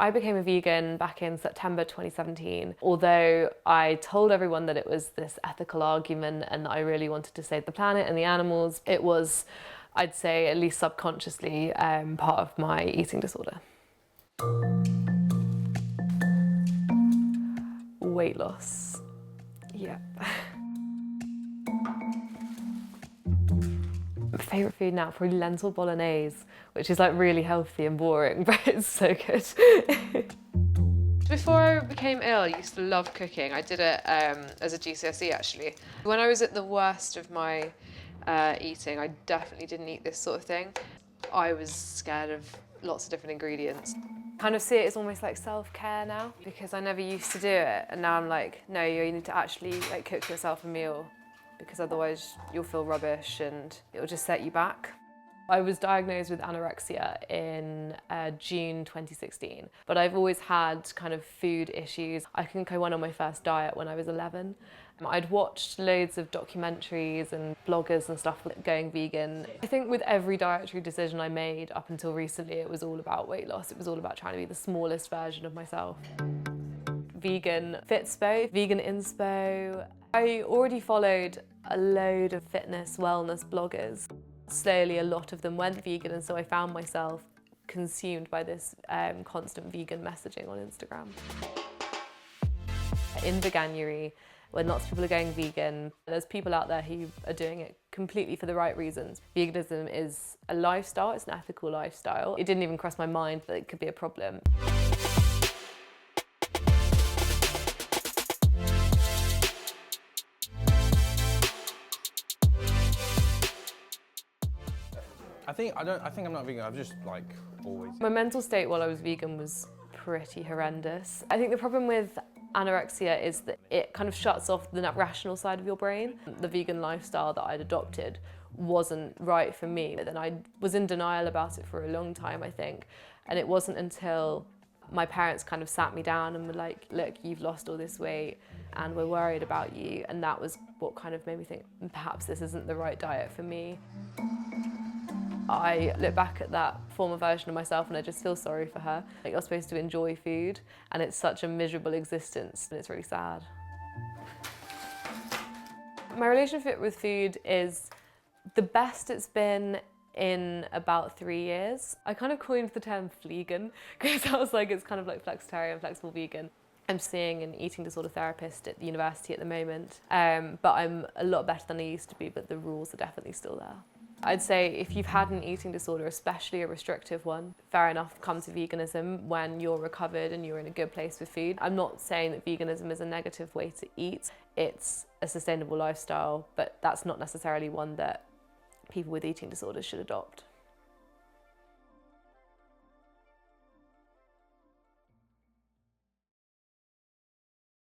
I became a vegan back in September 2017. Although I told everyone that it was this ethical argument and that I really wanted to save the planet and the animals, it was, I'd say, at least subconsciously, part of my eating disorder. Weight loss. Yeah. Favourite food now, probably lentil bolognese, which is like really healthy and boring, but it's so good. Before I became ill, I used to love cooking. I did it as a GCSE actually. When I was at the worst of my eating, I definitely didn't eat this sort of thing. I was scared of lots of different ingredients. Kind of see it as almost like self-care now, because I never used to do it, and now I'm like, no, you need to actually like cook yourself a meal, because otherwise you'll feel rubbish and it'll just set you back. I was diagnosed with anorexia in June 2016, but I've always had kind of food issues. I think I went on my first diet when I was 11. I'd watched loads of documentaries and bloggers and stuff going vegan. I think with every dietary decision I made up until recently, it was all about weight loss. It was all about trying to be the smallest version of myself. Vegan Fitspo, vegan inspo. I already followed a load of fitness, wellness bloggers. Slowly, a lot of them went vegan, and so I found myself consumed by this constant vegan messaging on Instagram. In Veganuary, when lots of people are going vegan, there's people out there who are doing it completely for the right reasons. Veganism is a lifestyle, it's an ethical lifestyle. It didn't even cross my mind that it could be a problem. I think I'm not vegan. I've just like always. My mental state while I was vegan was pretty horrendous. I think the problem with anorexia is that it kind of shuts off the rational side of your brain. The vegan lifestyle that I'd adopted wasn't right for me. And I was in denial about it for a long time, I think. And it wasn't until my parents kind of sat me down and were like, look, you've lost all this weight and we're worried about you. And that was what kind of made me think, perhaps this isn't the right diet for me. I look back at that former version of myself and I just feel sorry for her. Like, you're supposed to enjoy food and it's such a miserable existence and it's really sad. My relationship with food is the best it's been in about 3 years. I kind of coined the term fleegan because I was like, it's kind of like flexitarian, flexible vegan. I'm seeing an eating disorder therapist at the university at the moment, but I'm a lot better than I used to be, but the rules are definitely still there. I'd say if you've had an eating disorder, especially a restrictive one, fair enough, come to veganism when you're recovered and you're in a good place with food. I'm not saying that veganism is a negative way to eat. It's a sustainable lifestyle, but that's not necessarily one that people with eating disorders should adopt.